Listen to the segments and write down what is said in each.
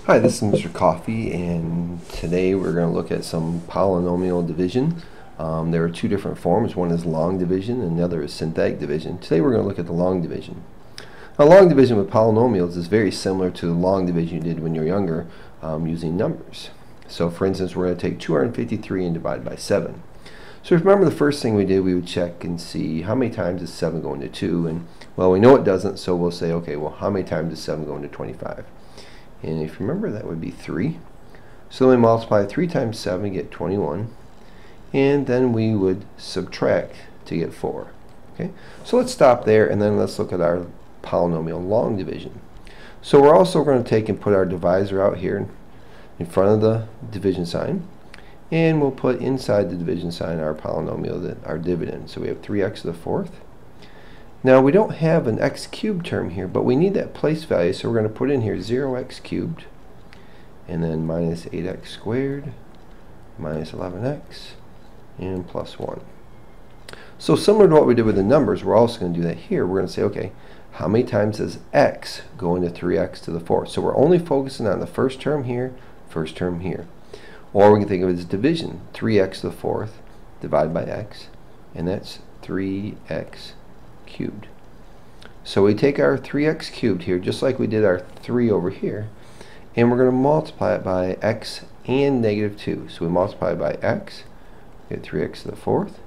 Hi, this is Mr. Coffee, and today we're going to look at some polynomial division. There are two different forms. One is long division and the other is synthetic division. Today we're going to look at the long division. Now, long division with polynomials is very similar to the long division you did when you were younger using numbers. So for instance, we're going to take 253 and divide by 7. So if you remember, the first thing we did, we would check and see how many times does 7 go into 2, and well, we know it doesn't, so we'll say, okay, well, how many times does 7 go into 25? And if you remember, that would be 3. So then we multiply 3 times 7 to get 21. And then we would subtract to get 4. Okay? So let's stop there, and then let's look at our polynomial long division. So we're also going to take and put our divisor out here in front of the division sign. And we'll put inside the division sign our polynomial, our dividend. So we have 3x to the fourth. Now we don't have an x cubed term here, but we need that place value, so we're going to put in here 0x cubed, and then minus 8x squared, minus 11x, and plus 1. So similar to what we did with the numbers, we're also going to do that here. We're going to say, okay, how many times does x go into 3x to the fourth? So we're only focusing on the first term here, first term here. Or we can think of it as division, 3x to the fourth divided by x, and that's 3x cubed. So we take our 3x cubed here, just like we did our 3 over here, and we're going to multiply it by x and negative 2. So we multiply by x, we get 3x to the fourth.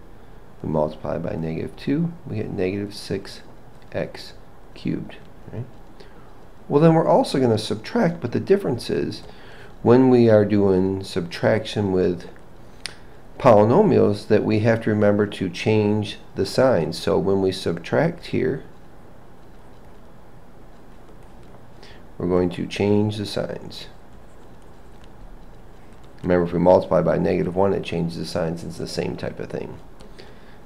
We multiply by negative 2, we get negative 6x cubed. Right? Well, then we're also going to subtract, but the difference is when we are doing subtraction with polynomials that we have to remember to change the signs. So when we subtract here, we're going to change the signs. Remember, if we multiply by negative 1, it changes the signs. It's the same type of thing.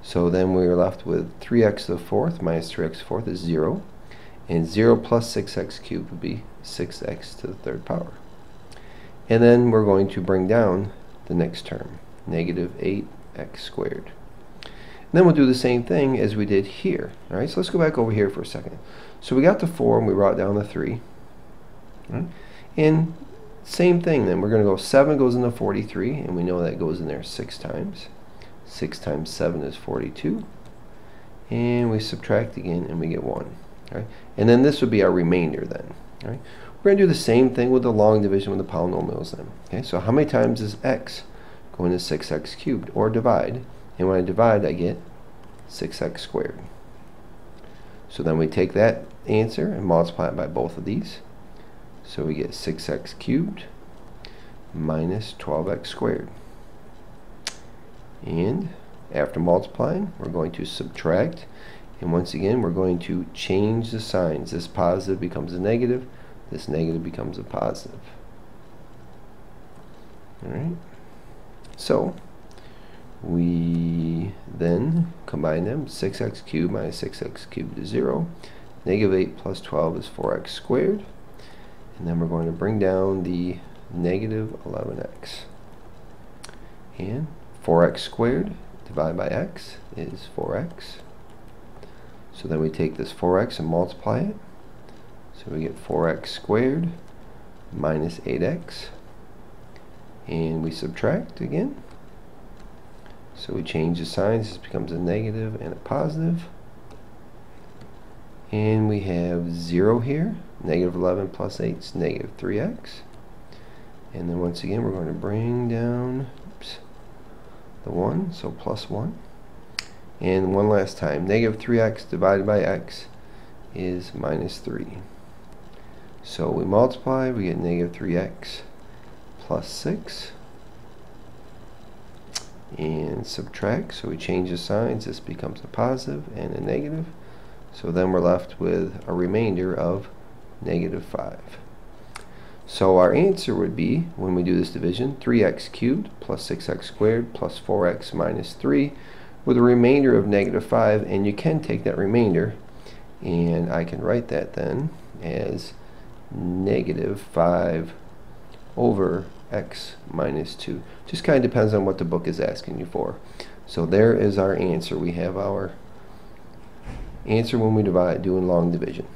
So then we are left with 3x to the fourth minus 3x to the fourth is 0. And 0 plus 6x cubed would be 6x to the third power. And then we're going to bring down the next term, negative 8x squared. And then we'll do the same thing as we did here. All right, so let's go back over here for a second. So we got the 4 and we brought down the 3. Right? And same thing then, we're going to go 7 goes into 43, and we know that goes in there 6 times. 6 times 7 is 42. And we subtract again and we get 1. Right? And then this would be our remainder then. Right? We're going to do the same thing with the long division with the polynomials then. Okay, so how many times does x go into 6x cubed, or divide? And when I divide, I get 6x squared. So then we take that answer and multiply it by both of these. So we get 6x cubed minus 12x squared. And after multiplying, we're going to subtract. And once again, we're going to change the signs. This positive becomes a negative. This negative becomes a positive. Alright. So we then combine them. 6x cubed minus 6x cubed is 0. Negative 8 plus 12 is 4x squared. And then we're going to bring down the negative 11x. And 4x squared divided by x is 4x. So then we take this 4x and multiply it. So we get 4x squared minus 8x. And we subtract again. So we change the signs. This becomes a negative and a positive. And we have 0 here. Negative 11 plus 8 is negative 3x. And then once again, we're going to bring down the 1, so plus 1. And one last time, negative 3x divided by x is minus 3. So we multiply, we get negative 3x plus 6. And subtract, so we change the signs. This becomes a positive and a negative. So then we're left with a remainder of negative 5. So our answer would be, when we do this division, 3x cubed plus 6x squared plus 4x minus 3 with a remainder of negative 5. And you can take that remainder, and I can write that then as negative 5 over x minus 2. Just kind of depends on what the book is asking you for. So there is our answer. We have our answer when we divide, doing long division.